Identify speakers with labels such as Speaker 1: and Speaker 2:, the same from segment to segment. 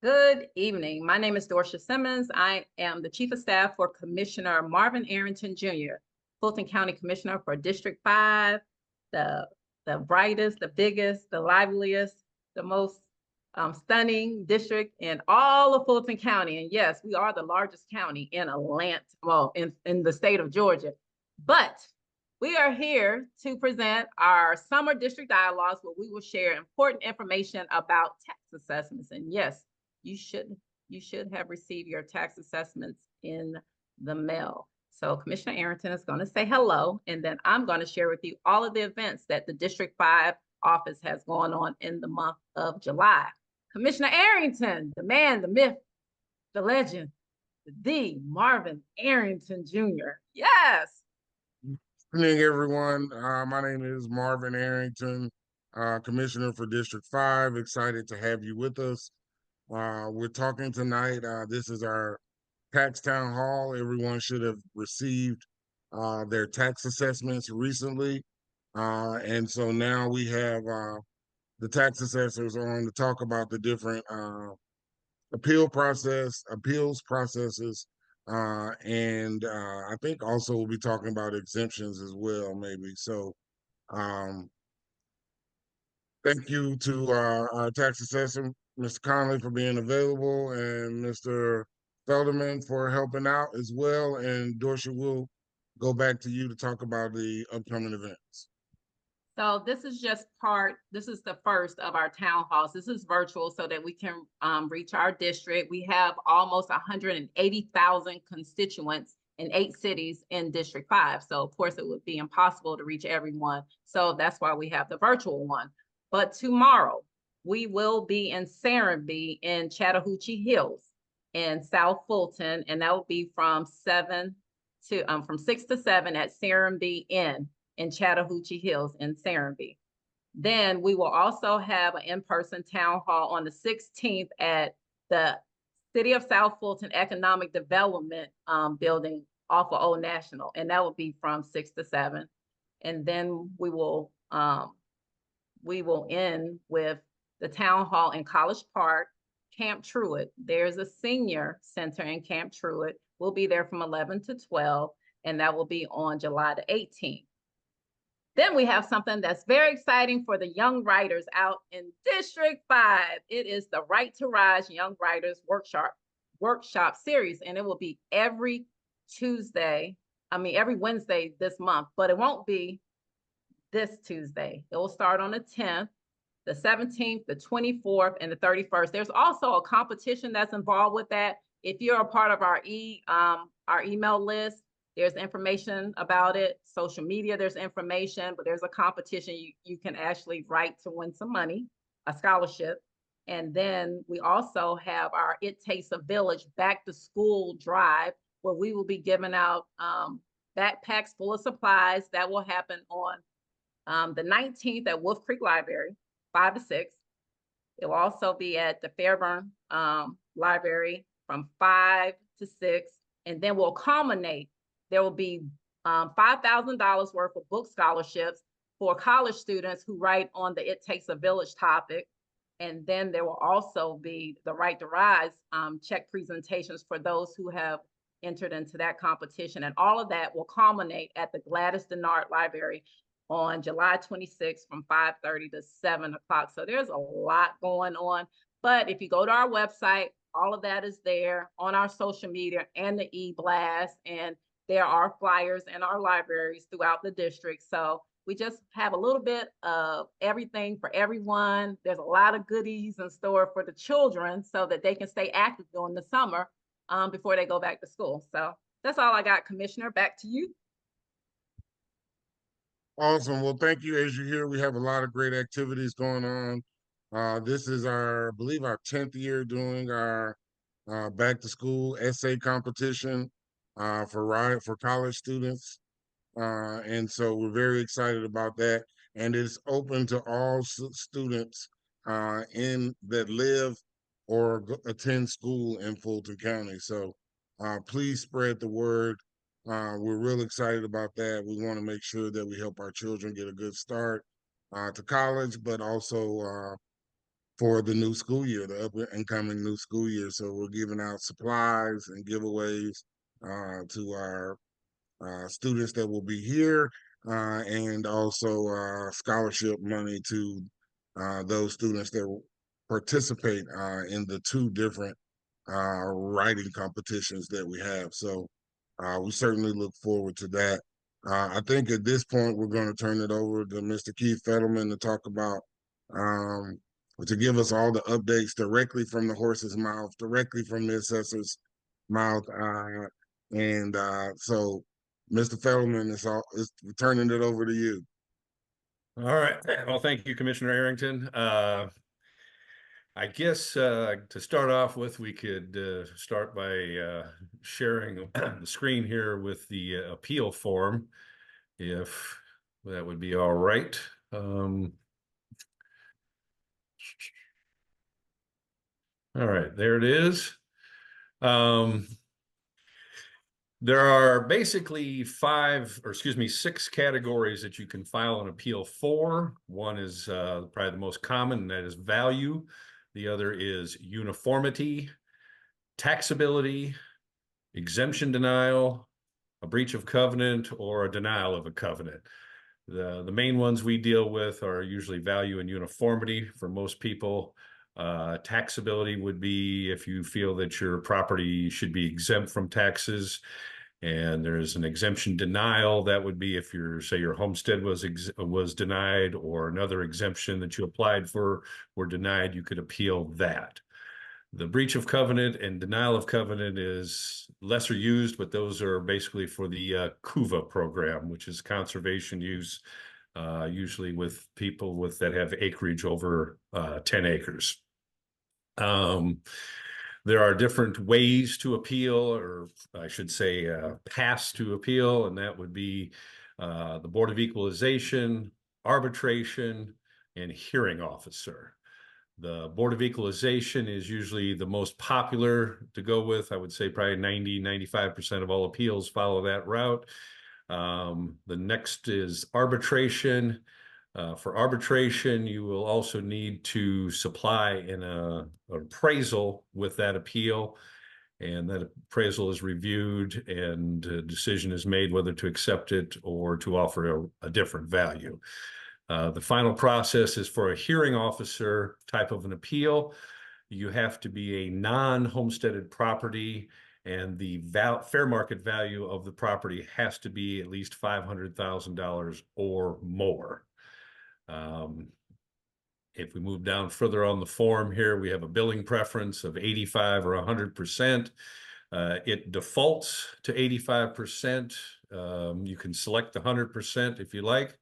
Speaker 1: Good evening. My name is Dorcia Simmons. I am the Chief of Staff for Commissioner Marvin Arrington Jr., Fulton County Commissioner for District 5, the, the brightest, the biggest, the liveliest, the most stunning district in all of Fulton County. And yes, we are the largest county in Atlanta, well, in the state of Georgia. But we are here to present our summer district dialogues where we will share important information about tax assessments. And yes, you should you should have received your tax assessments in the mail. So Commissioner Arrington is going to say hello, and then I'm going to share with you all of the events that the District 5 office has going on in the month of July. Commissioner Arrington, the man, the myth, the legend, the Marvin Arrington Jr. Yes.
Speaker 2: Good evening, everyone. My name is Marvin Arrington, Commissioner for District 5. Excited to have you with us. We're talking tonight. This is our tax town hall. Everyone should have received their tax assessments recently. And so now we have the tax assessors on to talk about the different appeals processes, and I think also we'll be talking about exemptions as well, maybe. So, um, thank you to our tax assessor, Mr. Conley, for being available, and Mr. Felderman for helping out as well. And Dorsha, will go back to you to talk about the upcoming events.
Speaker 1: So this is this is the first of our town halls. This is virtual so that we can reach our district. We have almost 180,000 constituents in 8 cities in District 5. So of course it would be impossible to reach everyone. So that's why we have the virtual one. But tomorrow we will be in Serenbe in Chattahoochee Hills in South Fulton, and that will be from 6 to 7 at Serenbe Inn in Chattahoochee Hills in Serenbe. Then we will also have an in-person town hall on the 16th at the City of South Fulton Economic Development building off of Old National, and that will be from 6 to 7. And then we will end with the town hall in College Park, Camp Truett. There's a senior center in Camp Truett. We'll be there from 11 to 12, and that will be on July the 18th. Then we have something that's very exciting for the young writers out in District 5. It is the Right to Rise Young Writers Workshop series, and it will be every Wednesday this month, but it won't be this Tuesday. It will start on the 10th, the 17th, the 24th, and the 31st. There's also a competition that's involved with that. If you're a part of our email list, there's information about it. Social media, there's information, but there's a competition. You can actually write to win some money, a scholarship. And then we also have our It Takes a Village back to school drive, where we will be giving out backpacks full of supplies. That will happen on the 19th at Wolf Creek Library, 5 to 6. It will also be at the Fairburn Library from 5 to 6. And then we'll culminate. There will be $5,000 worth of book scholarships for college students who write on the It Takes a Village topic. And then there will also be the Right to Rise check presentations for those who have entered into that competition. And all of that will culminate at the Gladys Denard Library on July 26th from 5:30 to 7 o'clock. So there's a lot going on. But if you go to our website, all of that is there on our social media and the e-blast. And there are flyers in our libraries throughout the district. So we just have a little bit of everything for everyone. There's a lot of goodies in store for the children so that they can stay active during the summer before they go back to school. So that's all I got, Commissioner. Back to you.
Speaker 2: Awesome. Well, thank you. As you hear, we have a lot of great activities going on. This is I believe, our 10th year doing our back to school essay competition for college students. And so we're very excited about that. And it's open to all students in that live or attend school in Fulton County. So please spread the word. We're real excited about that. We want to make sure that we help our children get a good start to college, but also for the new school year, the up and coming new school year. So we're giving out supplies and giveaways to our students that will be here, and also scholarship money to those students that participate in the two different writing competitions that we have. So we certainly look forward to that. I think at this point, we're going to turn it over to Mr. Keith Fettelman to talk about, um, to give us all the updates directly from the horse's mouth, directly from the assessor's mouth. And so, Mr. Fettelman, it's turning it over to you.
Speaker 3: All right. Well, thank you, Commissioner Arrington. I guess to start off with, we could start by sharing the screen here with the appeal form, if that would be all right. All right, there it is. There are basically six categories that you can file an appeal for. One is probably the most common, and that is value. The other is uniformity, taxability, exemption denial, a breach of covenant, or a denial of a covenant. The main ones we deal with are usually value and uniformity for most people. Taxability would be if you feel that your property should be exempt from taxes, and there's an exemption denial. That would be if your homestead was denied, or another exemption that you applied for were denied, you could appeal that. The breach of covenant and denial of covenant is lesser used, but those are basically for the CUVA program, which is conservation use, usually with people that have acreage over 10 acres. There are different ways to appeal, or I should say paths to appeal, and that would be the Board of Equalization, arbitration, and hearing officer. The Board of Equalization is usually the most popular to go with. I would say probably 95% of all appeals follow that route. The next is arbitration. For arbitration, you will also need to supply an appraisal with that appeal, and that appraisal is reviewed and a decision is made whether to accept it or to offer a different value. The final process is for a hearing officer type of an appeal. You have to be a non-homesteaded property, and the fair market value of the property has to be at least $500,000 or more. If we move down further on the form here, we have a billing preference of 85 or 100%. It defaults to 85%. You can select the 100% if you like.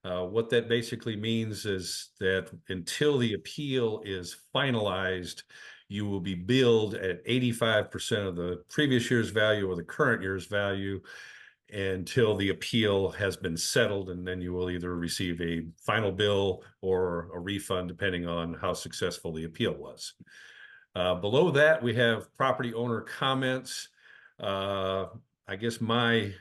Speaker 3: What that basically means is that until the appeal is finalized, you will be billed at 85% of the previous year's value or the current year's value until the appeal has been settled, and then you will either receive a final bill or a refund depending on how successful the appeal was. Below that, we have property owner comments. I guess my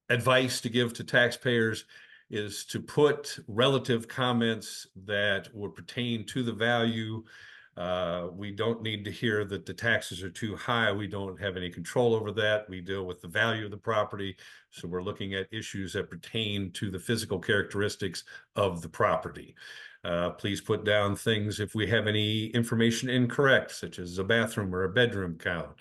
Speaker 3: advice to give to taxpayers is to put relative comments that would pertain to the value. We don't need to hear that the taxes are too high. We don't have any control over that. We deal with the value of the property. So we're looking at issues that pertain to the physical characteristics of the property. Please put down things if we have any information incorrect, such as a bathroom or a bedroom count,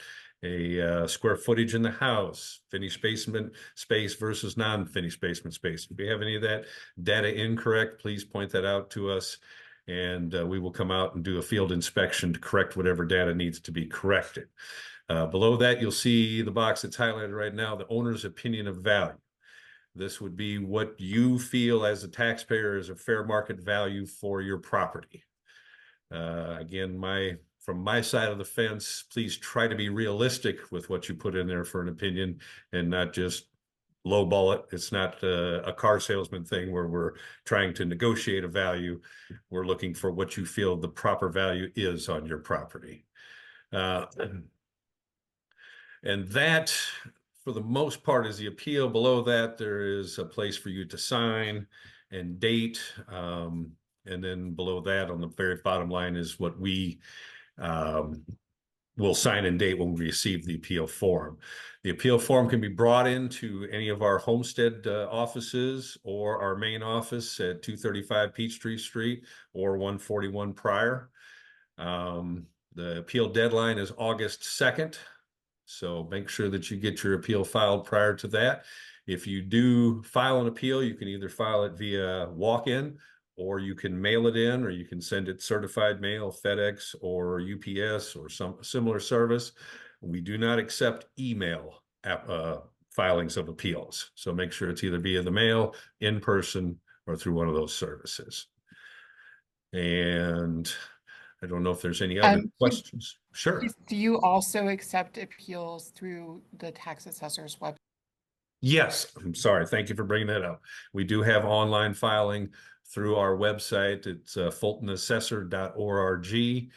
Speaker 3: a square footage in the house, finished basement space versus non-finished basement space. If we have any of that data incorrect, please point that out to us, and we will come out and do a field inspection to correct whatever data needs to be corrected. Below that, you'll see the box that's highlighted right now, the owner's opinion of value. This would be what you feel as a taxpayer is a fair market value for your property. Again, from my side of the fence, please try to be realistic with what you put in there for an opinion and not just lowball it. It's not a car salesman thing where we're trying to negotiate a value. We're looking for what you feel the proper value is on your property. And that, for the most part, is the appeal. Below that, there is a place for you to sign, and date. And then below that on the very bottom line is what we will sign and date when we receive the appeal form. The appeal form can be brought into any of our Homestead offices or our main office at 235 Peachtree Street or 141 Pryor. The appeal deadline is August 2nd. So make sure that you get your appeal filed prior to that. If you do file an appeal, you can either file it via walk-in, or you can mail it in, or you can send it certified mail, FedEx or UPS or some similar service. We do not accept email filings of appeals. So make sure it's either via the mail, in person, or through one of those services. And I don't know if there's any other questions. Sure.
Speaker 4: Do you also accept appeals through the tax assessor's website?
Speaker 3: Yes, I'm sorry. Thank you for bringing that up. We do have online filing through our website. It's fultonassessor.org.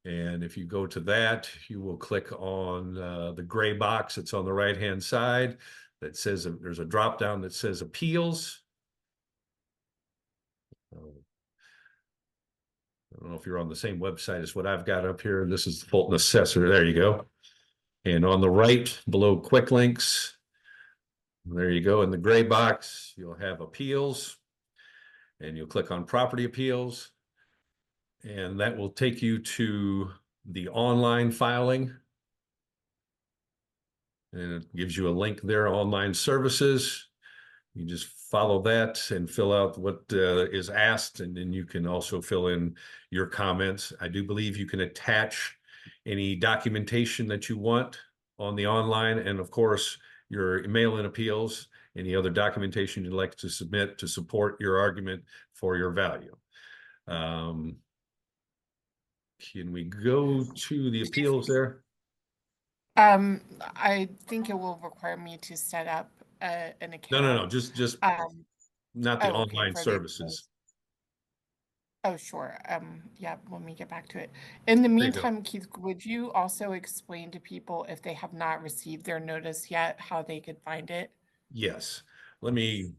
Speaker 3: And if you go to that, you will click on the gray box. It's on the right-hand side that says there's a drop down that says appeals. I don't know if you're on the same website as what I've got up here. This is the Fulton Assessor. There you go. And on the right below quick links, there you go. In the gray box, you'll have appeals, and you'll click on property appeals, and that will take you to the online filing. And it gives you a link there, online services. You just follow that and fill out what is asked, and then you can also fill in your comments. I do believe you can attach any documentation that you want on the online, and of course, your mail-in appeals, any other documentation you'd like to submit to support your argument for your value. Can we go to the appeals there?
Speaker 4: I think it will require me to set up an account.
Speaker 3: No, just not the online services.
Speaker 4: Oh, sure. Yeah, let me get back to it. In the meantime, Keith, would you also explain to people if they have not received their notice yet, how they could find it?
Speaker 3: Yes. Let me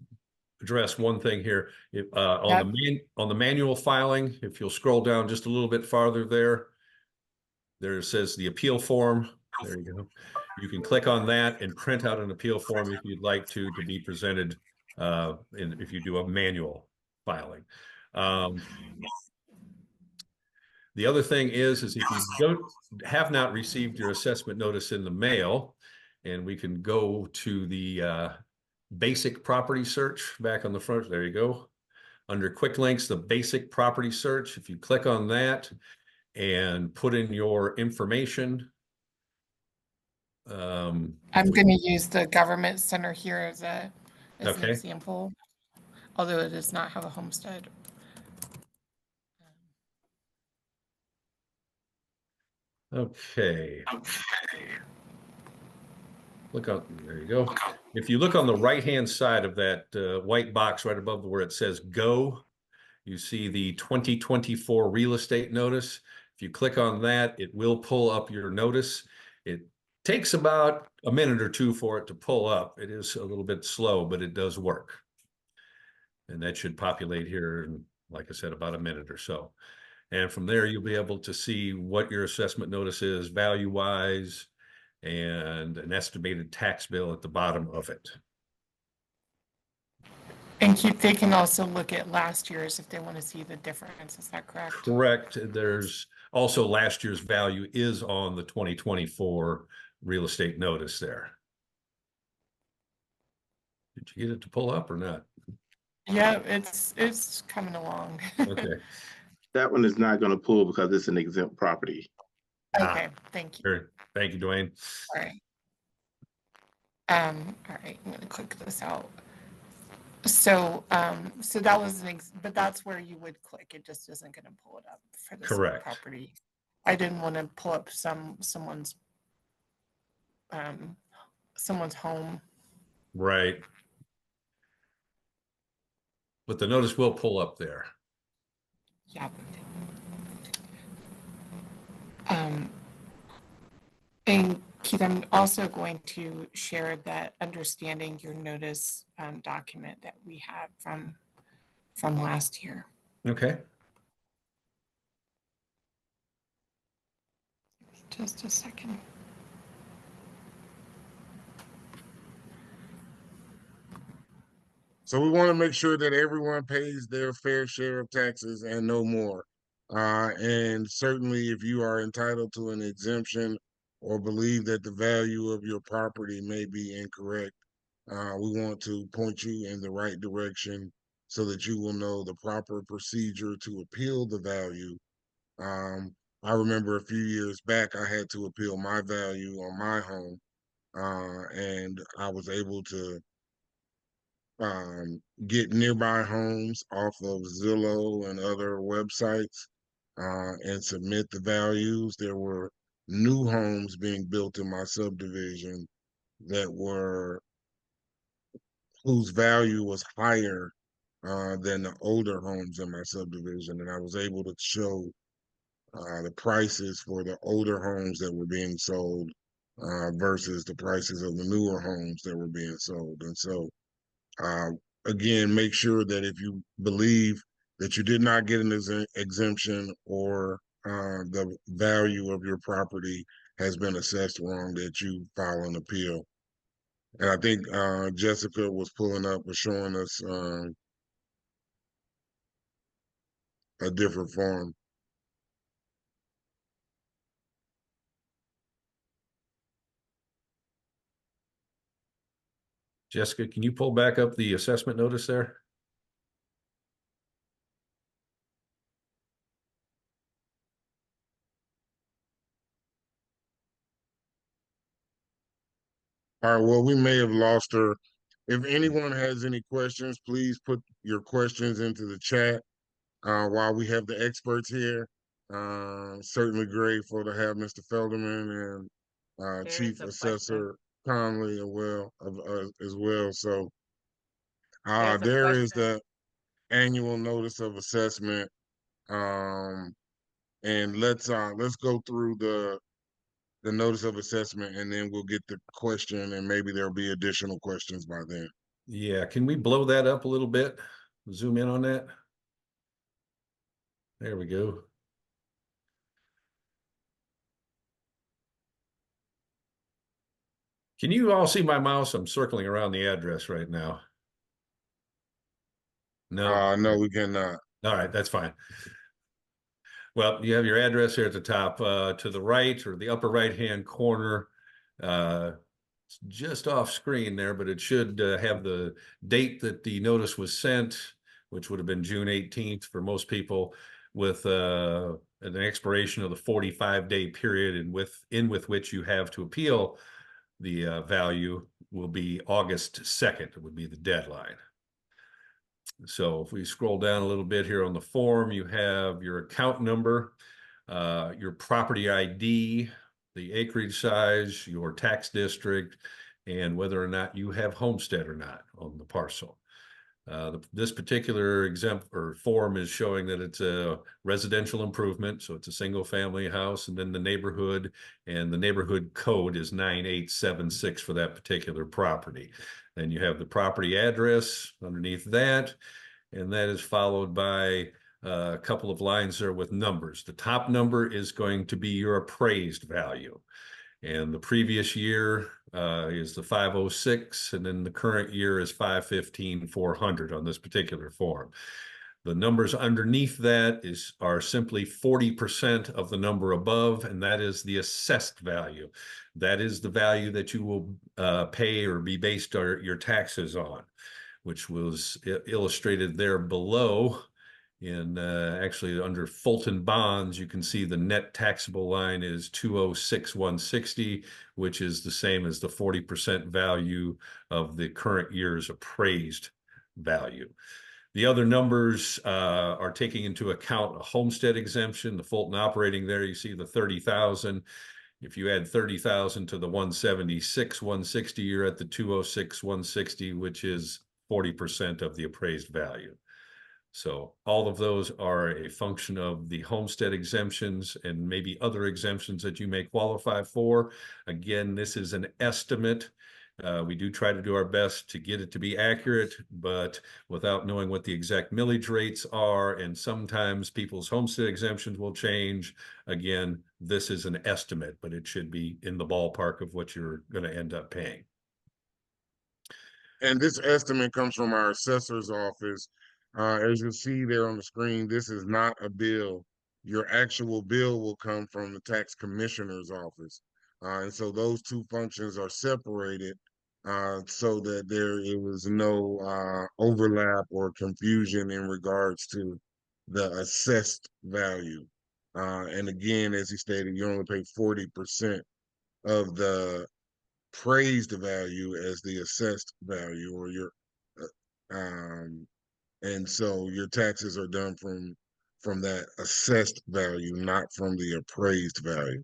Speaker 3: address one thing here. If, on the manual filing, if you'll scroll down just a little bit farther there it says the appeal form. There you go. You can click on that and print out an appeal form if you'd like to be presented if you do a manual filing. The other thing is if you have not received your assessment notice in the mail, and we can go to the basic property search back on the front. There you go. Under quick links, the basic property search. If you click on that and put in your information.
Speaker 4: I'm going to use the government center here as an example, although it does not have a homestead.
Speaker 3: Okay. Look up, there you go. If you look on the right-hand side of that white box right above where it says go, you see the 2024 real estate notice. If you click on that, it will pull up your notice. It takes about a minute or two for it to pull up. It is a little bit slow, but it does work. And that should populate here in, like I said, about a minute or so. And from there, you'll be able to see what your assessment notice is value-wise and an estimated tax bill at the bottom of it.
Speaker 4: And they can also look at last year's if they want to see the difference. Is that correct?
Speaker 3: Correct. There's also last year's value is on the 2024 real estate notice there. Did you get it to pull up or not?
Speaker 4: Yeah, it's coming along.
Speaker 3: Okay.
Speaker 5: That one is not going to pull because it's an exempt property.
Speaker 4: Okay, thank you.
Speaker 3: Sure. Thank you, Dwayne.
Speaker 4: All right. All right, I'm gonna click this out. So, so that was but that's where you would click. It just isn't gonna pull it up for this
Speaker 3: Correct.
Speaker 4: property. I didn't want to pull up someone's home.
Speaker 3: Right. But the notice will pull up there.
Speaker 4: Yeah. And Keith, I'm also going to share that understanding your notice document that we have from from last year.
Speaker 3: Okay.
Speaker 4: Just a second.
Speaker 2: So we want to make sure that everyone pays their fair share of taxes and no more. And certainly if you are entitled to an exemption or believe that the value of your property may be incorrect, we want to point you in the right direction so that you will know the proper procedure to appeal the value. I remember a few years back, I had to appeal my value on my home, and I was able to get nearby homes off of Zillow and other websites and submit the values. There were new homes being built in my subdivision that were whose value was higher than the older homes in my subdivision, and I was able to show the prices for the older homes that were being sold versus the prices of the newer homes that were being sold. And so Uh, again, make sure that if you believe that you did not get an exemption or the value of your property has been assessed wrong, that you file an appeal. And I think Jessica was showing us a different form.
Speaker 3: Jessica, can you pull back up the assessment notice there?
Speaker 2: All right, well, we may have lost her. If anyone has any questions, please put your questions into the chat while we have the experts here. Certainly grateful to have Mr. Felderman and
Speaker 1: There
Speaker 2: Chief
Speaker 1: is a question.
Speaker 2: Assessor Conley as well. So
Speaker 1: There's a
Speaker 2: there is
Speaker 1: question.
Speaker 2: the annual notice of assessment. And let's go through the notice of assessment, and then we'll get the question, and maybe there'll be additional questions by then.
Speaker 3: Yeah, can we blow that up a little bit? Zoom in on that. There we go. Can you all see my mouse? I'm circling around the address right now. No.
Speaker 2: No, we cannot.
Speaker 3: All right, that's fine. Well, you have your address here at the top. To the right or the upper right-hand corner, it's just off screen there, but it should have the date that the notice was sent, which would have been June 18th for most people, with an expiration of the 45-day period in with which you have to appeal the value will be August 2nd. It would be the deadline. So if we scroll down a little bit here on the form, you have your account number, your property ID, the acreage size, your tax district, and whether or not you have homestead or not on the parcel. This particular form is showing that it's a residential improvement, so it's a single family house, and then the neighborhood, and the neighborhood code is 9876 for that particular property. Then you have the property address underneath that, and that is followed by a couple of lines there with numbers. The top number is going to be your appraised value. And the previous year is the 506, and then the current year is 515,400 on this particular form. The numbers underneath that are simply 40% of the number above, and that is the assessed value. That is the value that you will pay or be based your taxes on, which was illustrated there below. In actually under Fulton bonds, you can see the net taxable line is 206,160, which is the same as the 40% value of the current year's appraised value. The other numbers are taking into account a homestead exemption. The Fulton operating there, you see the 30,000. If you add 30,000 to the 176,160, you're at the 206,160, which is 40% of the appraised value. So all of those are a function of the homestead exemptions and maybe other exemptions that you may qualify for. Again, this is an estimate. We do try to do our best to get it to be accurate, but without knowing what the exact millage rates are, and sometimes people's homestead exemptions will change. Again, this is an estimate, but it should be in the ballpark of what you're going to end up paying.
Speaker 2: And this estimate comes from our assessor's office. As you'll see there on the screen, this is not a bill. Your actual bill will come from the tax commissioner's office. And so those two functions are separated so that there was no overlap or confusion in regards to the assessed value. And again, as he stated, you only pay 40% of the praised value as the assessed value, or your and so your taxes are done from that assessed value, not from the appraised value.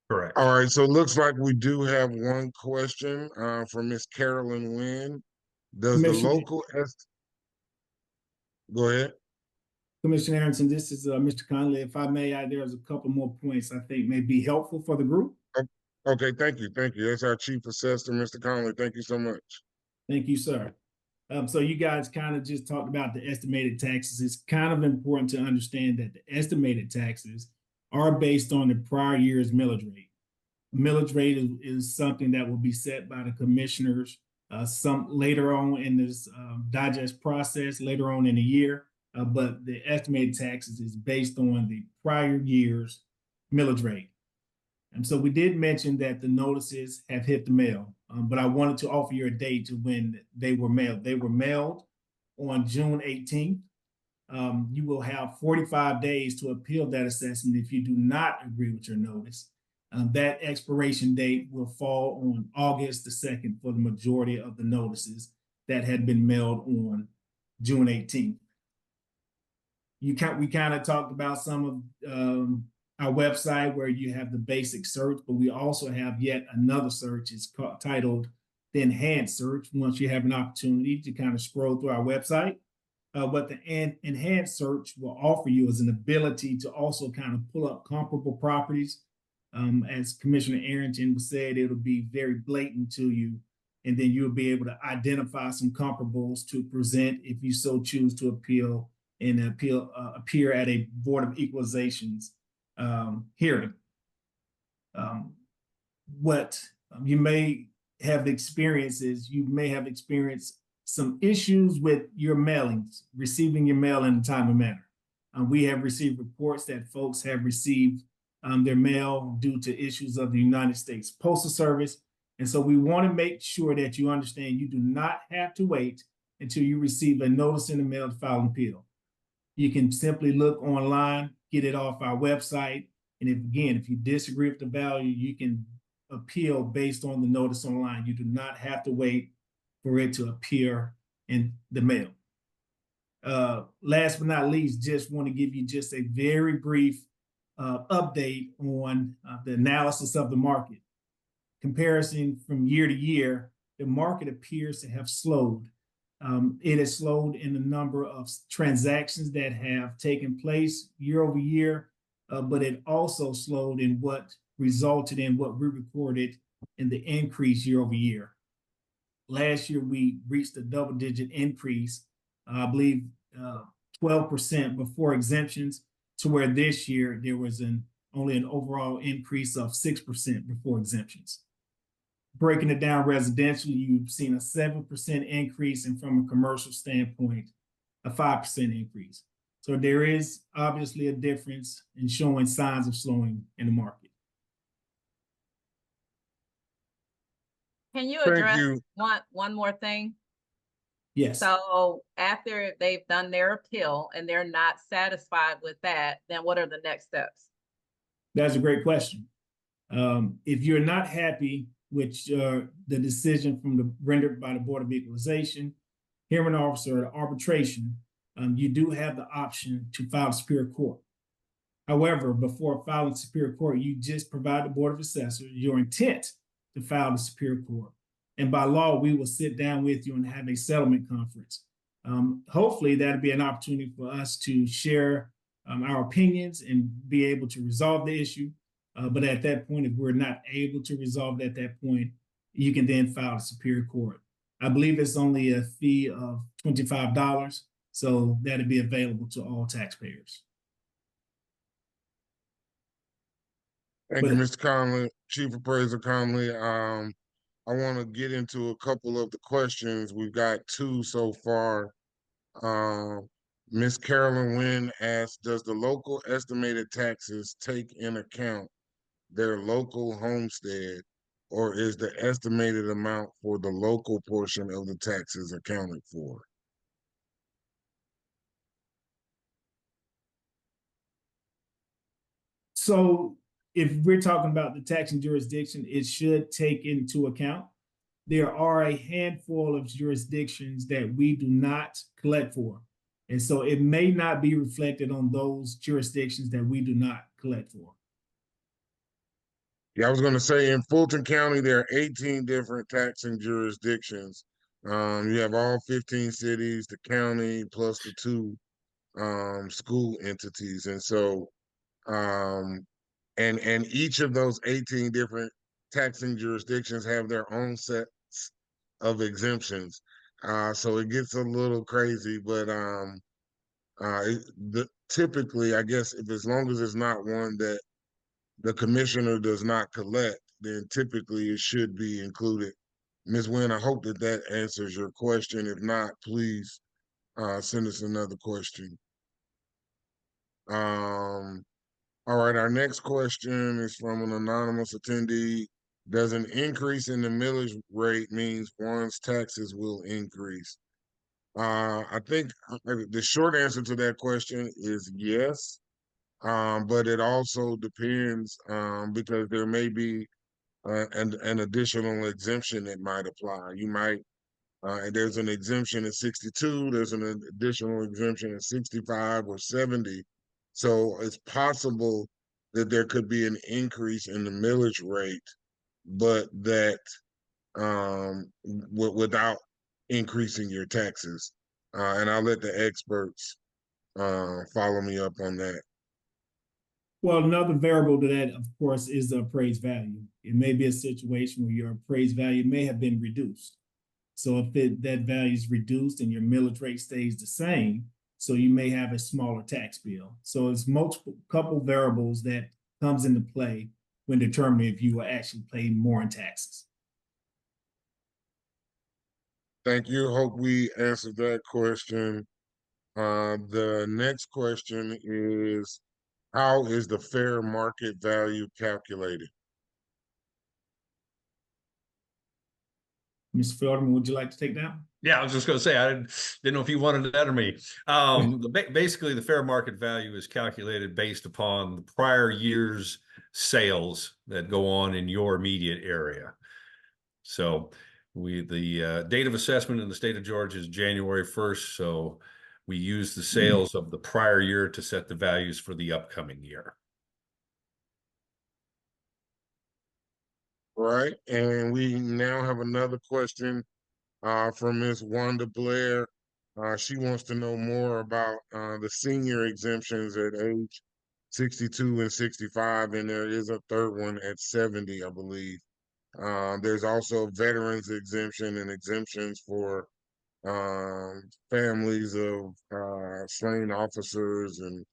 Speaker 3: Correct.
Speaker 2: All right, so it looks like we do have one question from Miss Carolyn Wynn. Does the
Speaker 6: Commissioner-
Speaker 2: local go ahead?
Speaker 6: Commissioner Arrington, this is Mr. Conley. If I may, there's a couple more points I think may be helpful for the group.
Speaker 2: Okay, thank you. That's our chief assessor, Mr. Conley. Thank you so much.
Speaker 6: Thank you, sir. So you guys kind of just talked about the estimated taxes. It's kind of important to understand that the estimated taxes are based on the prior year's millage rate. Millage rate is something that will be set by the commissioners some later on in this digest process, later on in the year. But the estimated taxes is based on the prior year's millage rate. And so we did mention that the notices have hit the mail, but I wanted to offer you a date to when they were mailed. They were mailed on June 18th. You will have 45 days to appeal that assessment if you do not agree with your notice. That expiration date will fall on August the 2nd for the majority of the notices that had been mailed on June 18th. We kind of talked about some of our website where you have the basic search, but we also have yet another search. It's titled the enhanced search. Once you have an opportunity to kind of scroll through our website, what the enhanced search will offer you is an ability to also kind of pull up comparable properties. As Commissioner Arrington said, it'll be very blatant to you, and then you'll be able to identify some comparables to present if you so choose to appeal and appear at a Board of Equalization's hearing. What you may have experienced is you may have experienced some issues with your mailings, receiving your mail in a timely manner. We have received reports that folks have received their mail due to issues of the United States Postal Service. And so we want to make sure that you understand you do not have to wait until you receive a notice in the mail to file an appeal. You can simply look online, get it off our website. And if you disagree with the value, you can appeal based on the notice online. You do not have to wait for it to appear in the mail. Last but not least, just want to give you just a very brief update on the analysis of the market. Comparison from year to year, the market appears to have slowed. It has slowed in the number of transactions that have taken place year over year, but it also slowed in what resulted in what we recorded in the increase year over year. Last year, we reached a double-digit increase, I believe 12% before exemptions, to where this year there was only an overall increase of 6% before exemptions. Breaking it down residentially, you've seen a 7% increase, and from a commercial standpoint, a 5% increase. So there is obviously a difference in showing signs of slowing in the market.
Speaker 1: Can you
Speaker 2: Thank
Speaker 1: address
Speaker 2: you.
Speaker 1: one more thing?
Speaker 6: Yes.
Speaker 1: So after they've done their appeal and they're not satisfied with that, then what are the next steps?
Speaker 6: That's a great question. If you're not happy with the decision rendered by the Board of Equalization, hearing officer, or arbitration, you do have the option to file to Superior Court. However, before filing to Superior Court, you just provide the Board of Assessors your intent to file to Superior Court. And by law, we will sit down with you and have a settlement conference. Hopefully, that'll be an opportunity for us to share our opinions and be able to resolve the issue. But at that point, if we're not able to resolve it at that point, you can then file to Superior Court. I believe it's only a fee of $25, so that'll be available to all taxpayers.
Speaker 2: Thank you, Mr. Conley, Chief Appraiser Conley. I want to get into a couple of the questions. We've got two so far. Ms. Carolyn Wynn asked, does the local estimated taxes take in account their local homestead, or is the estimated amount for the local portion of the taxes accounted for?
Speaker 6: So if we're talking about the taxing jurisdiction, it should take into account. There are a handful of jurisdictions that we do not collect for. And so it may not be reflected on those jurisdictions that we do not collect for.
Speaker 2: Yeah, I was going to say in Fulton County, there are 18 different taxing jurisdictions. You have all 15 cities, the county, plus the two school entities. And so, and each of those 18 different taxing jurisdictions have their own sets of exemptions. So it gets a little crazy, but typically, I guess, if as long as it's not one that the commissioner does not collect, then typically it should be included. Ms. Wynn, I hope that that answers your question. If not, please send us another question. All right, our next question is from an anonymous attendee. Does an increase in the millage rate means one's taxes will increase? I think the short answer to that question is yes. But it also depends because there may be an additional exemption that might apply. You might, and there's an exemption at 62, there's an additional exemption at 65 or 70. So it's possible that there could be an increase in the millage rate, but that without increasing your taxes. And I'll let the experts follow me up on that.
Speaker 6: Well, another variable to that, of course, is the appraised value. It may be a situation where your appraised value may have been reduced. So if that value is reduced and your millage rate stays the same, so you may have a smaller tax bill. So it's couple variables that comes into play when determining if you will actually pay more in taxes.
Speaker 2: Thank you. Hope we answered that question. The next question is, how is the fair market value calculated?
Speaker 6: Mr. Feldman, would you like to take that?
Speaker 3: Yeah, I was just going to say, I didn't know if you wanted that or me. Basically, the fair market value is calculated based upon the prior year's sales that go on in your immediate area. So the date of assessment in the state of Georgia is January 1st. So we use the sales of the prior year to set the values for the upcoming year.
Speaker 2: Right. And we now have another question from Ms. Wanda Blair. She wants to know more about the senior exemptions at age 62 and 65, and there is a third one at 70, I believe. There's also veterans exemption and exemptions for families of slain officers and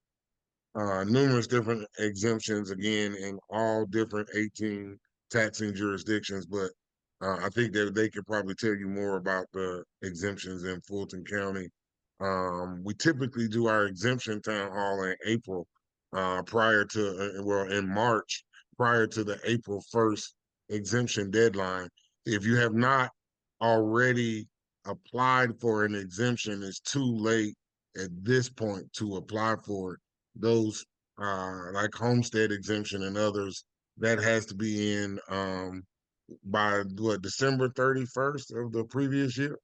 Speaker 2: numerous different exemptions, again, in all different 18 taxing jurisdictions. But I think that they could probably tell you more about the exemptions in Fulton County. We typically do our exemption town hall in April, prior to, well, in March, prior to the April 1st exemption deadline. If you have not already applied for an exemption, it's too late at this point to apply for it. Those like homestead exemption and others, that has to be in by what, December 31st of the previous year?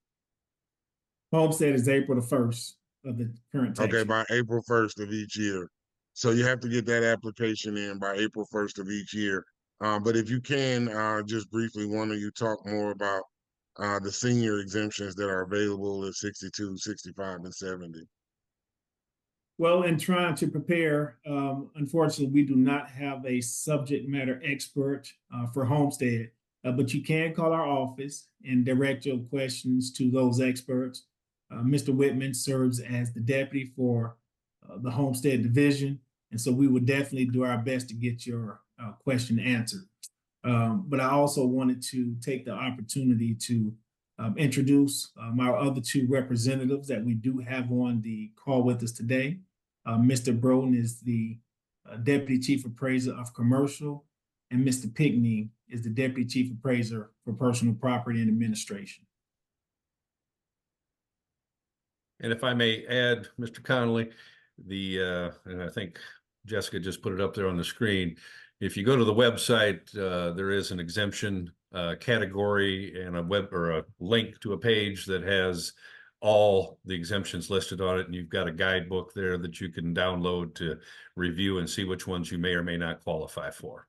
Speaker 6: Homestead is April the 1st of the current tax
Speaker 2: Okay,
Speaker 6: year.
Speaker 2: by April 1st of each year. So you have to get that application in by April 1st of each year. But if you can, just briefly, one of you talk more about the senior exemptions that are available at 62, 65, and 70.
Speaker 6: Well, in trying to prepare, unfortunately, we do not have a subject matter expert for homestead, but you can call our office and direct your questions to those experts. Mr. Whitman serves as the deputy for the homestead division, and so we would definitely do our best to get your question answered. But I also wanted to take the opportunity to introduce our other two representatives that we do have on the call with us today. Mr. Broughton is the Deputy Chief Appraiser of Commercial, and Mr. Pickney is the Deputy Chief Appraiser for Personal Property and Administration.
Speaker 3: And if I may add, Mr. Connolly, and I think Jessica just put it up there on the screen. If you go to the website, there is an exemption category and a link to a page that has all the exemptions listed on it, and you've got a guidebook there that you can download to review and see which ones you may or may not qualify for.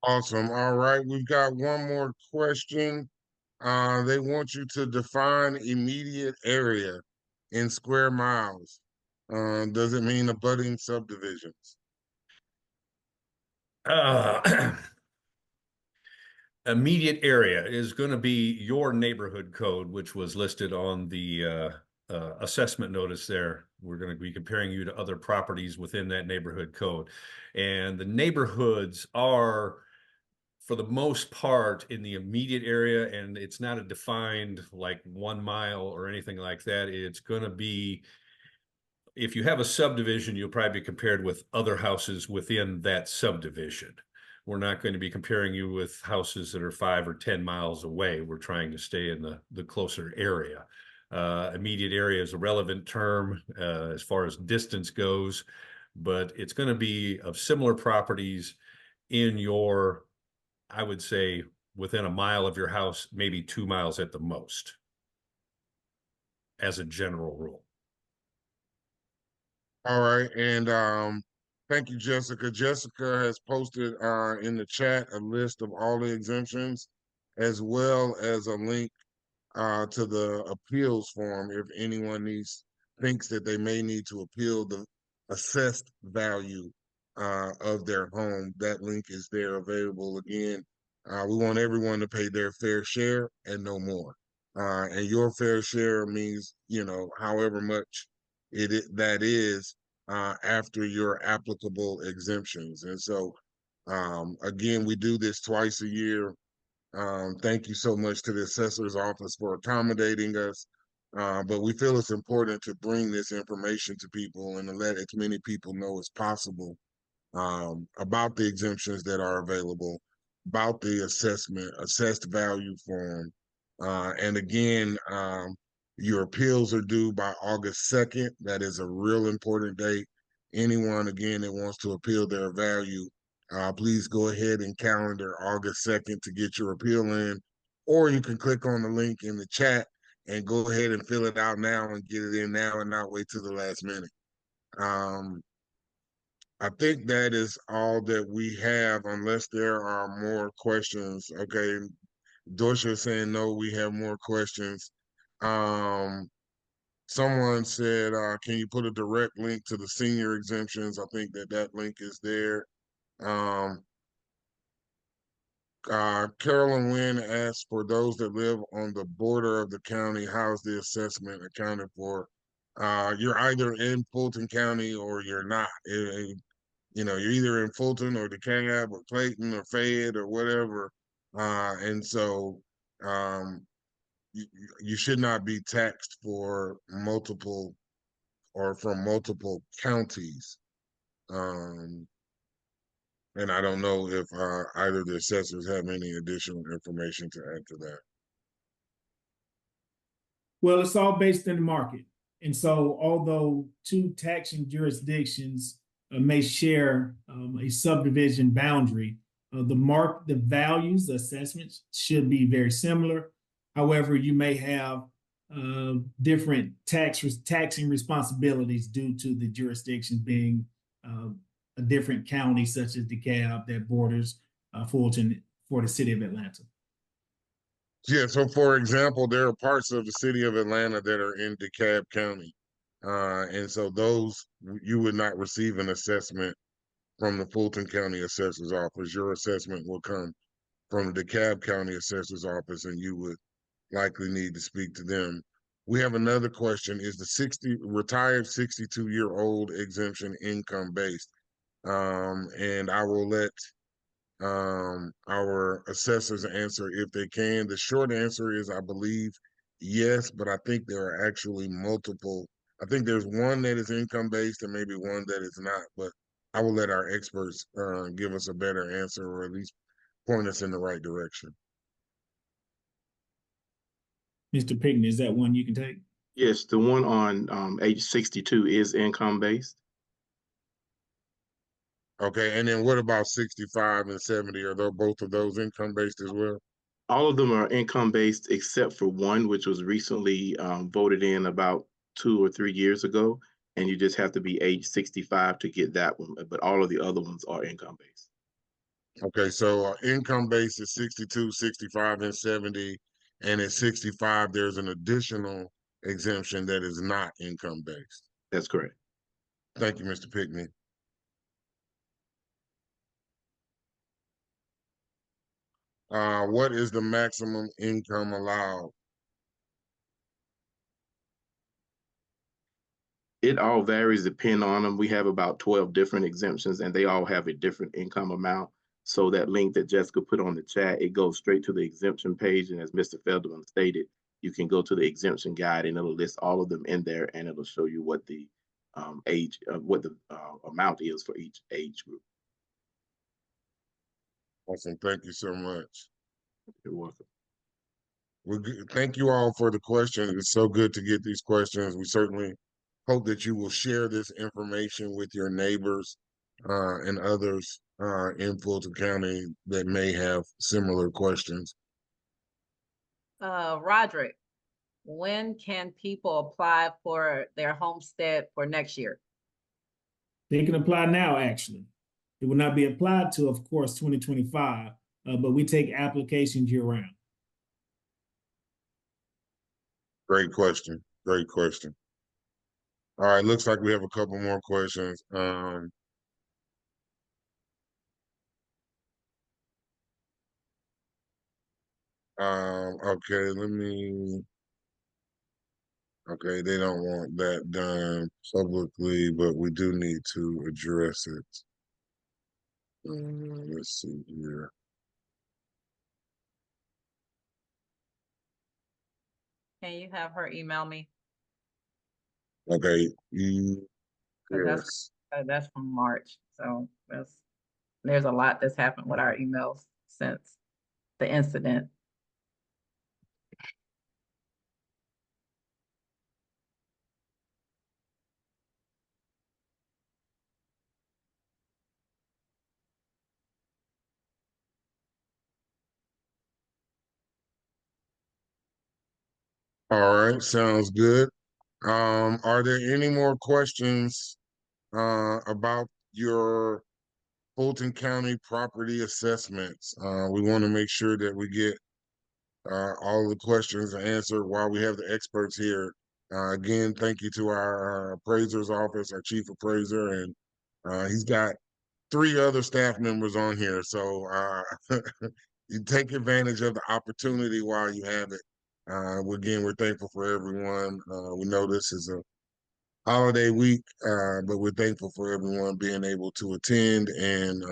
Speaker 2: Awesome. All right, we've got one more question. They want you to define immediate area in square miles. Does it mean abutting subdivisions?
Speaker 3: Immediate area is going to be your neighborhood code, which was listed on the assessment notice there. We're going to be comparing you to other properties within that neighborhood code. And the neighborhoods are, for the most part, in the immediate area, and it's not a defined like 1 mile or anything like that. It's going to be, if you have a subdivision, you'll probably be compared with other houses within that subdivision. We're not going to be comparing you with houses that are 5 or 10 miles away. We're trying to stay in the closer area. Immediate area is a relevant term as far as distance goes, but it's going to be of similar properties in your, I would say, within a mile of your house, maybe 2 miles at the most, as a general rule.
Speaker 2: All right, and thank you, Jessica. Jessica has posted in the chat a list of all the exemptions, as well as a link to the appeals form if anyone thinks that they may need to appeal the assessed value of their home. That link is there available. Again, we want everyone to pay their fair share and no more. And your fair share means, however much that is after your applicable exemptions. And so, again, we do this twice a year. Thank you so much to the assessor's office for accommodating us. But we feel it's important to bring this information to people and to let as many people know as possible about the exemptions that are available, about the assessed value form. And again, your appeals are due by August 2nd. That is a real important date. Anyone, again, that wants to appeal their value, please go ahead and calendar August 2nd to get your appeal in, or you can click on the link in the chat and go ahead and fill it out now and get it in now and not wait till the last minute. I think that is all that we have, unless there are more questions. Okay, Dorsha is saying no, we have more questions. Someone said, can you put a direct link to the senior exemptions? I think that link is there. Carolyn Wynn asked, for those that live on the border of the county, how's the assessment accounted for? You're either in Fulton County or you're not. You're either in Fulton or DeKalb or Clayton or Fayette or whatever. And so you should not be taxed for multiple or from multiple counties. And I don't know if either the assessors have any additional information to add to that.
Speaker 6: Well, it's all based in the market. And so although two taxing jurisdictions may share a subdivision boundary, the values, the assessments should be very similar. However, you may have different taxing responsibilities due to the jurisdiction being a different county, such as DeKalb, that borders Fulton for the city of Atlanta.
Speaker 2: Yeah, so for example, there are parts of the city of Atlanta that are in DeKalb County. And so those, you would not receive an assessment from the Fulton County Assessor's Office. Your assessment will come from the DeKalb County Assessor's Office, and you would likely need to speak to them. We have another question. Is the retired 62-year-old exemption income based? And I will let our assessors answer if they can. The short answer is, I believe, yes, but I think there are actually multiple. I think there's one that is income based and maybe one that is not, but I will let our experts give us a better answer, or at least point us in the right direction.
Speaker 6: Mr. Pickney, is that one you can take?
Speaker 5: Yes, the one on age 62 is income based.
Speaker 2: Okay, and then what about 65 and 70? Are those, both of those income based as well?
Speaker 5: All of them are income based except for one, which was recently voted in about 2 or 3 years ago. And you just have to be age 65 to get that one. But all of the other ones are income based.
Speaker 2: Okay, so income based is 62, 65, and 70. And at 65, there's an additional exemption that is not income based.
Speaker 5: That's correct.
Speaker 2: Thank you, Mr. Pickney. What is the maximum income allowed?
Speaker 5: It all varies depending on them. We have about 12 different exemptions and they all have a different income amount. So that link that Jessica put on the chat, it goes straight to the exemption page. And as Mr. Feldman stated, you can go to the exemption guide and it'll list all of them in there and it'll show you what the age, what the amount is for each age group.
Speaker 2: Awesome, thank you so much.
Speaker 5: You're welcome.
Speaker 2: Thank you all for the questions. It's so good to get these questions. We certainly hope that you will share this information with your neighbors and others in Fulton County that may have similar questions.
Speaker 1: Roderick, when can people apply for their homestead for next year?
Speaker 6: They can apply now, actually. It will not be applied to, of course, 2025, but we take applications year round.
Speaker 2: Great question. Great question. All right, looks like we have a couple more questions. Okay, okay, they don't want that done publicly, but we do need to address it. Let's see here.
Speaker 1: Can you have her email me?
Speaker 2: Okay,
Speaker 1: That's
Speaker 2: yes.
Speaker 1: that's from March. So there's a lot that's happened with our emails since the incident.
Speaker 2: All right, sounds good. Are there any more questions about your Fulton County property assessments? We want to make sure that we get all the questions answered while we have the experts here. Again, thank you to our appraiser's office, our chief appraiser, and he's got 3 other staff members on here. So you take advantage of the opportunity while you have it. Again, we're thankful for everyone. We know this is a holiday week, but we're thankful for everyone being able to attend. And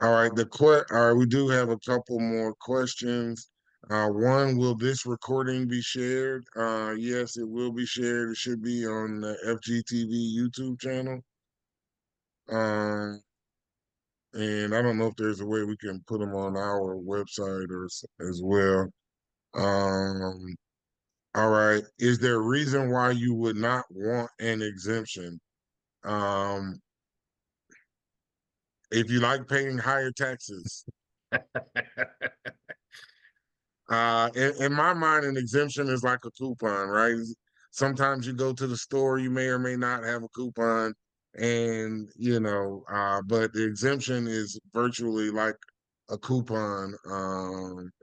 Speaker 2: all right, we do have a couple more questions. One, will this recording be shared? Yes, it will be shared. It should be on the FGTV YouTube channel. And I don't know if there's a way we can put them on our website or as well. All right. Is there a reason why you would not want an exemption? If you like paying higher taxes. In my mind, an exemption is like a coupon, right? Sometimes you go to the store, you may or may not have a coupon, and but the exemption is virtually like a coupon,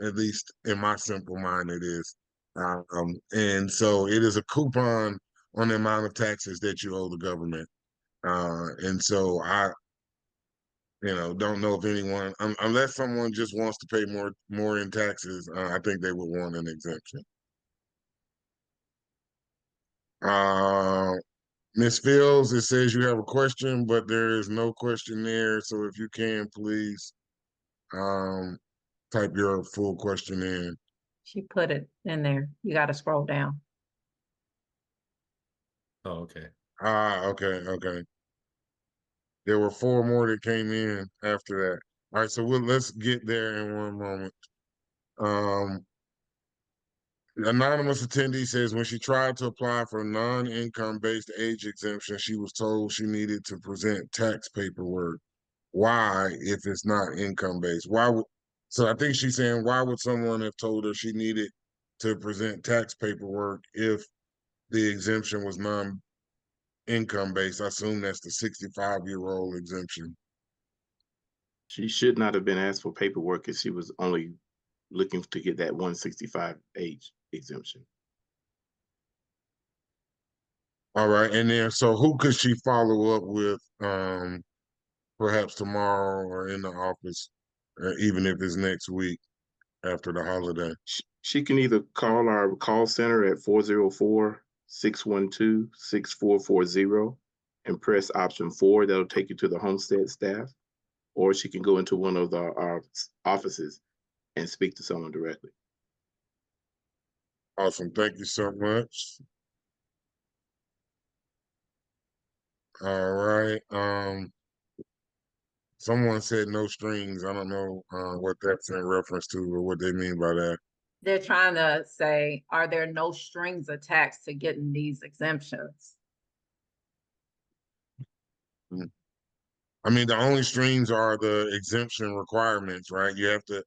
Speaker 2: at least in my simple mind it is. And so it is a coupon on the amount of taxes that you owe the government. And so don't know if anyone, unless someone just wants to pay more in taxes, I think they would want an exemption. Ms. Fields, it says you have a question, but there is no question there. So if you can, please type your full question in.
Speaker 1: She put it in there. You got to scroll down.
Speaker 3: Oh, okay.
Speaker 2: Okay. There were 4 more that came in after that. All right, so let's get there in one moment. Anonymous attendee says when she tried to apply for non-income based age exemption, she was told she needed to present tax paperwork. Why, if it's not income based? So I think she's saying, why would someone have told her she needed to present tax paperwork if the exemption was non-income based? I assume that's the 65-year-old exemption.
Speaker 5: She should not have been asked for paperwork if she was only looking to get that 165 age exemption.
Speaker 2: All right, and then so who could she follow up with? Perhaps tomorrow or in the office, even if it's next week after the holiday.
Speaker 5: She can either call our call center at 404-612-6440 and press option 4. That'll take you to the Homestead staff, or she can go into one of our offices and speak to someone directly.
Speaker 2: Awesome. Thank you so much. All right. Someone said no strings. I don't know what that's in reference to or what they mean by that.
Speaker 1: They're trying to say, are there no strings attached to getting these exemptions?
Speaker 2: I mean, the only strings are the exemption requirements, right? You have to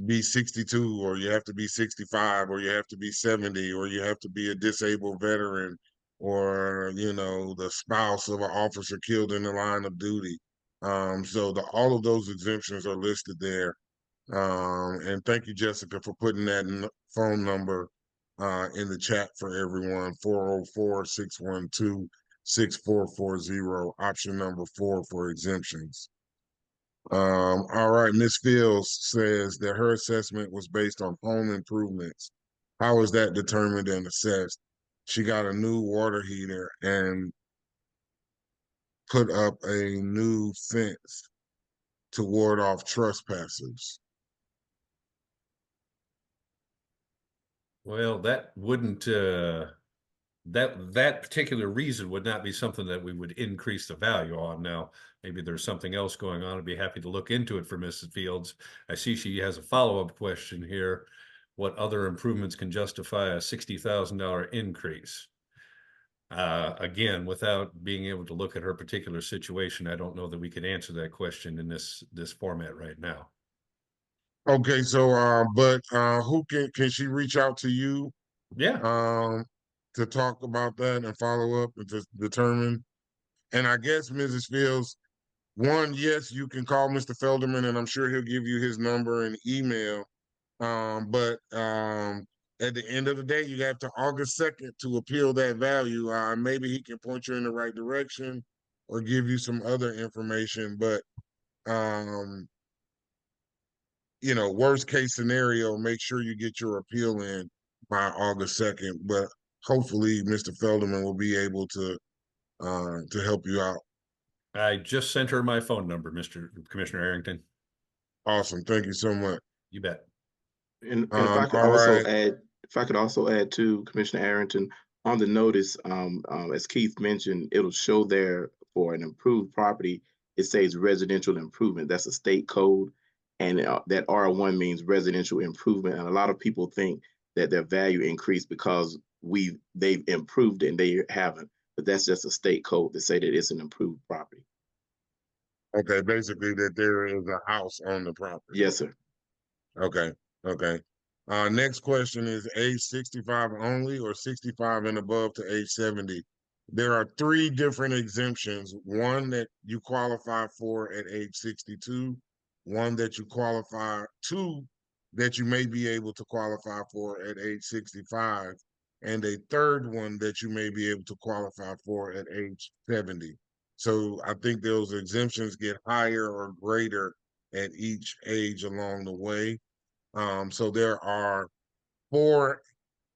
Speaker 2: be 62, or you have to be 65, or you have to be 70, or you have to be a disabled veteran, or the spouse of an officer killed in the line of duty. So all of those exemptions are listed there. And thank you, Jessica, for putting that phone number in the chat for everyone. 404-612-6440, option number 4 for exemptions. All right, Ms. Fields says that her assessment was based on home improvements. How is that determined and assessed? She got a new water heater and put up a new fence to ward off trespassers.
Speaker 3: Well, that wouldn't that particular reason would not be something that we would increase the value on. Now, maybe there's something else going on. I'd be happy to look into it for Mrs. Fields. I see she has a follow-up question here. What other improvements can justify a $60,000 increase? Again, without being able to look at her particular situation, I don't know that we could answer that question in this format right now.
Speaker 2: Okay, so but who can she reach out to you?
Speaker 3: Yeah.
Speaker 2: To talk about that and follow up and to determine. And I guess Mrs. Fields, one, yes, you can call Mr. Felderman, and I'm sure he'll give you his number and email. But at the end of the day, you have to August 2nd to appeal that value. Maybe he can point you in the right direction or give you some other information. But worst case scenario, make sure you get your appeal in by August 2nd. But hopefully Mr. Felderman will be able to help you out.
Speaker 3: I just sent her my phone number, Mr. Commissioner Arrington.
Speaker 2: Awesome. Thank you so much.
Speaker 3: You bet.
Speaker 5: And if I could also add to Commissioner Arrington, on the notice, as Keith mentioned, it'll show there for an improved property, it says residential improvement. That's a state code. And that R1 means residential improvement. And a lot of people think that their value increased because they've improved it and they haven't. But that's just a state code to say that it's an improved property.
Speaker 2: Okay, basically that there is a house on the property.
Speaker 5: Yes, sir.
Speaker 2: Okay. Next question is age 65 only or 65 and above to age 70. There are 3 different exemptions. One that you qualify for at age 62, one that you qualify, two that you may be able to qualify for at age 65, and a third one that you may be able to qualify for at age 70. So I think those exemptions get higher or greater at each age along the way. So there are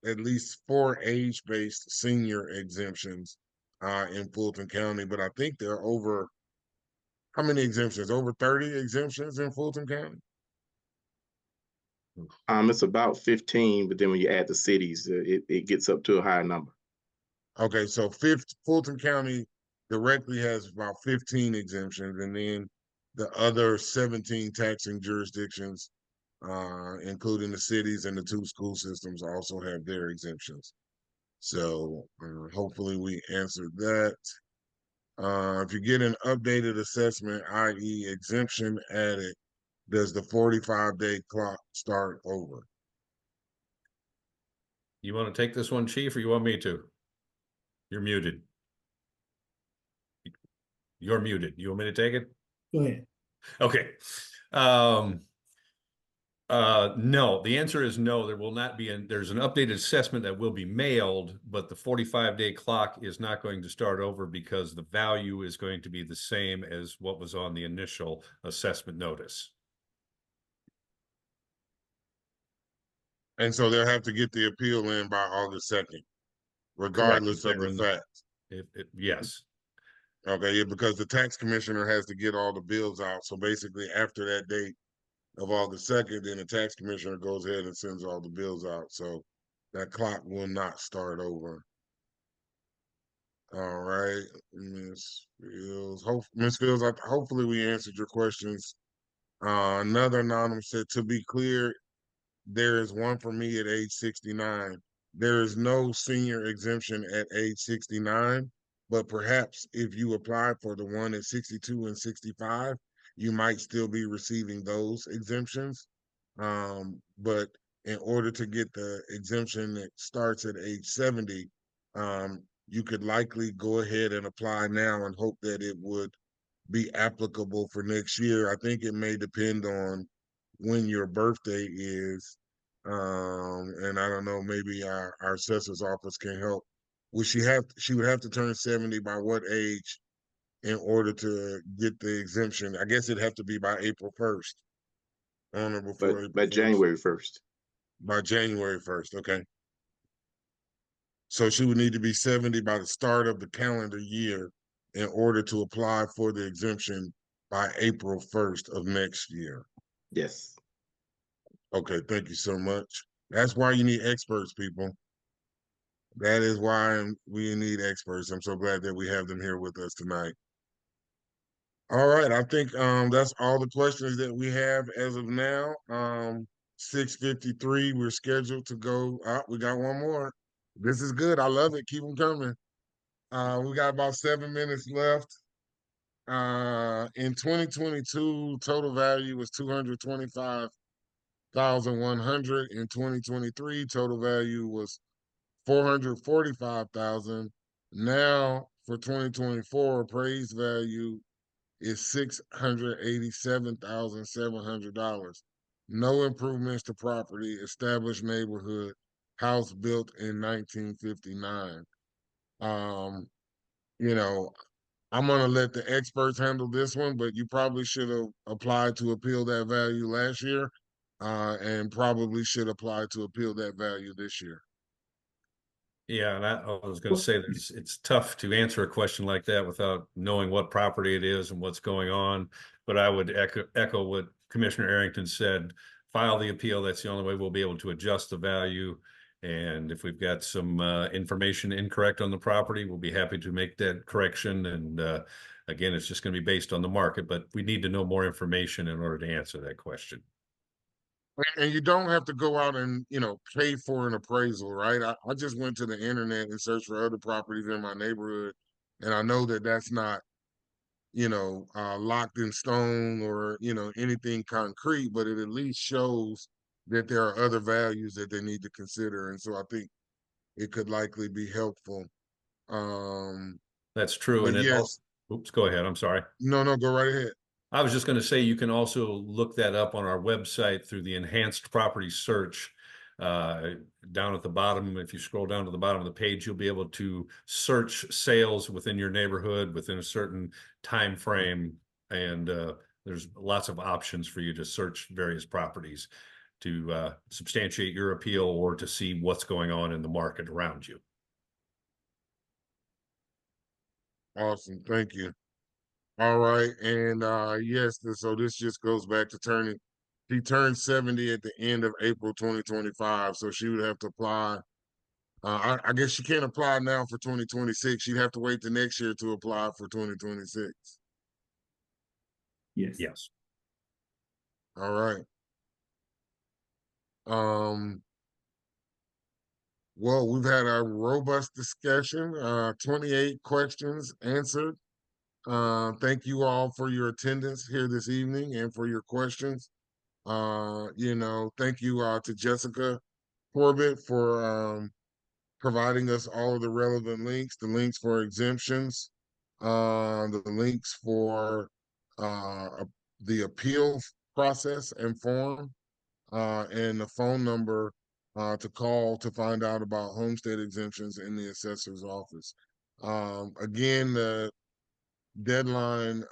Speaker 2: at least four age-based senior exemptions in Fulton County, but I think there are over, how many exemptions? Over 30 exemptions in Fulton County?
Speaker 5: It's about 15, but then when you add the cities, it gets up to a higher number.
Speaker 2: Okay, so Fulton County directly has about 15 exemptions, and then the other 17 taxing jurisdictions, including the cities and the two school systems, also have their exemptions. So hopefully we answered that. If you get an updated assessment, i.e. exemption added, does the 45-day clock start over?
Speaker 3: You want to take this one, Chief, or you want me to? You're muted. You're muted. You want me to take it?
Speaker 6: Go ahead.
Speaker 3: Okay. No, the answer is no. There will not be, there's an updated assessment that will be mailed, but the 45-day clock is not going to start over because the value is going to be the same as what was on the initial assessment notice.
Speaker 2: And so they'll have to get the appeal in by August 2nd, regardless of the facts.
Speaker 3: Yes.
Speaker 2: Okay, yeah, because the tax commissioner has to get all the bills out. So basically after that date of August 2nd, then the tax commissioner goes ahead and sends all the bills out. So that clock will not start over. All right, Ms. Fields. Ms. Fields, hopefully we answered your questions. Another anonymous said, to be clear, there is one for me at age 69. There is no senior exemption at age 69, but perhaps if you apply for the one at 62 and 65, you might still be receiving those exemptions. But in order to get the exemption that starts at age 70, you could likely go ahead and apply now and hope that it would be applicable for next year. I think it may depend on when your birthday is. And I don't know, maybe our assessor's office can help. She would have to turn 70 by what age in order to get the exemption? I guess it'd have to be by April 1st. On or before April
Speaker 5: By
Speaker 2: 1st.
Speaker 5: January 1st.
Speaker 2: By January 1st, okay. So she would need to be 70 by the start of the calendar year in order to apply for the exemption by April 1st of next year.
Speaker 5: Yes.
Speaker 2: Okay, thank you so much. That's why you need experts, people. That is why we need experts. I'm so glad that we have them here with us tonight. All right, I think that's all the questions that we have as of now. 6:53, we're scheduled to go. We got one more. This is good. I love it. Keep them coming. We got about 7 minutes left. In 2022, total value was $225,100. In 2023, total value was $445,000. Now for 2024, appraised value is $687,700. No improvements to property, established neighborhood, house built in 1959. You know, I'm gonna let the experts handle this one, but you probably should have applied to appeal that value last year, and probably should apply to appeal that value this year.
Speaker 3: Yeah, and I was going to say it's tough to answer a question like that without knowing what property it is and what's going on. But I would echo what Commissioner Arrington said. File the appeal. That's the only way we'll be able to adjust the value. And if we've got some information incorrect on the property, we'll be happy to make that correction. And again, it's just going to be based on the market, but we need to know more information in order to answer that question.
Speaker 2: And you don't have to go out and, pay for an appraisal, right? I just went to the internet and searched for other properties in my neighborhood. And I know that that's not, locked in stone or, anything concrete, but it at least shows that there are other values that they need to consider. And so I think it could likely be helpful.
Speaker 3: That's true.
Speaker 2: But
Speaker 3: And
Speaker 2: yes.
Speaker 3: oops, go ahead. I'm sorry.
Speaker 2: No, go right ahead.
Speaker 3: I was just going to say, you can also look that up on our website through the enhanced property search. Down at the bottom, if you scroll down to the bottom of the page, you'll be able to search sales within your neighborhood within a certain time frame. And there's lots of options for you to search various properties to substantiate your appeal or to see what's going on in the market around you.
Speaker 2: Awesome, thank you. All right, and yes, so this just goes back to turning. She turned 70 at the end of April 2025, so she would have to apply. I guess she can't apply now for 2026. She'd have to wait the next year to apply for 2026.
Speaker 6: Yes.
Speaker 3: Yes.
Speaker 2: All right. Well, we've had a robust discussion, 28 questions answered. Thank you all for your attendance here this evening and for your questions. Thank you to Jessica Corbett for providing us all of the relevant links, the links for exemptions, the links for the appeal process and form, and the phone number to call to find out about homestead exemptions in the assessor's office. Again, the deadline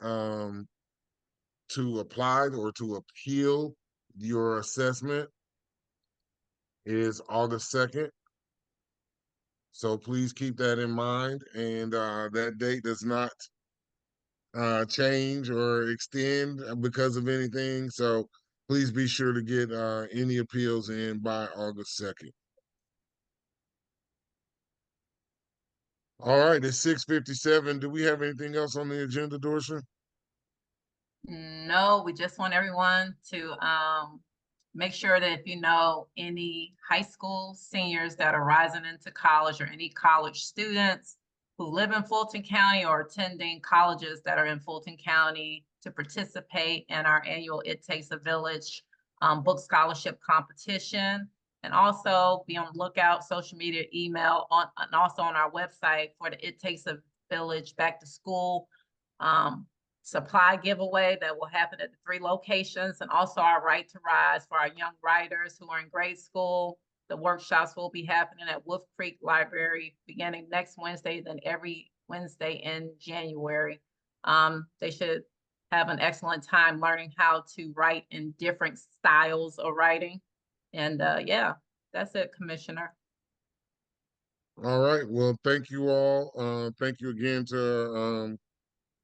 Speaker 2: to apply or to appeal your assessment is August 2nd. So please keep that in mind. And that date does not change or extend because of anything. So please be sure to get any appeals in by August 2nd. All right, it's 6:57. Do we have anything else on the agenda, Dorsha?
Speaker 1: No, we just want everyone to make sure that if you know any high school seniors that are rising into college or any college students who live in Fulton County or attending colleges that are in Fulton County to participate in our annual It Takes a Village book scholarship competition. And also be on the lookout, social media, email, and also on our website for the It Takes a Village back to school supply giveaway that will happen at the 3 locations, and also our Right to Rise for our young writers who are in grade school. The workshops will be happening at Wolf Creek Library beginning next Wednesday, then every Wednesday in January. They should have an excellent time learning how to write in different styles of writing. And yeah, that's it, Commissioner.
Speaker 2: All right. Well, thank you all. Thank you again to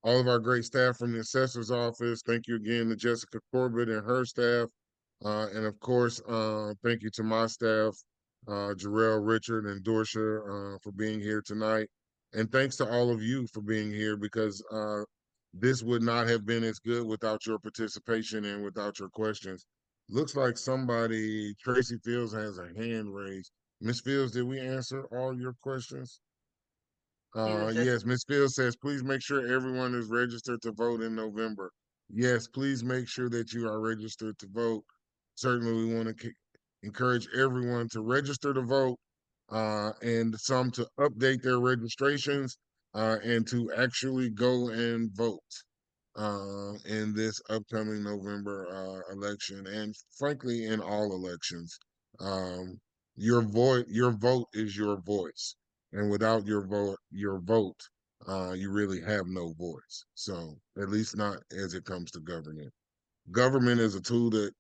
Speaker 2: all of our great staff from the assessor's office. Thank you again to Jessica Corbett and her staff. And of course, thank you to my staff, Jarrell, Richard, and Dorsha for being here tonight. And thanks to all of you for being here, because this would not have been as good without your participation and without your questions. Looks like somebody, Tracy Fields, has a hand raised. Ms. Fields, did we answer all your questions? Yes, Ms. Fields says, please make sure everyone is registered to vote in November. Yes, please make sure that you are registered to vote. Certainly, we want to encourage everyone to register to vote, and some to update their registrations, and to actually go and vote in this upcoming November election, and frankly, in all elections. Your vote is your voice. And without your vote, you really have no voice. So at least not as it comes to government. Government is a tool that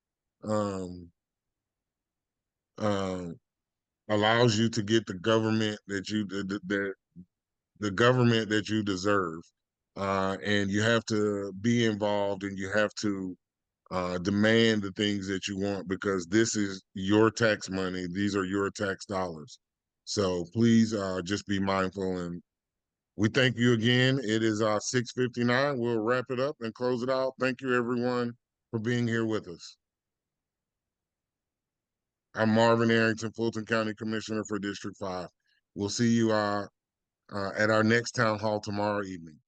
Speaker 2: allows you to get the government that the government that you deserve. And you have to be involved, and you have to demand the things that you want, because this is your tax money. These are your tax dollars. So please just be mindful, and we thank you again. It is 6:59. We'll wrap it up and close it out. Thank you, everyone, for being here with us. I'm Marvin Arrington, Fulton County Commissioner for District 5. We'll see you at our next town hall tomorrow evening.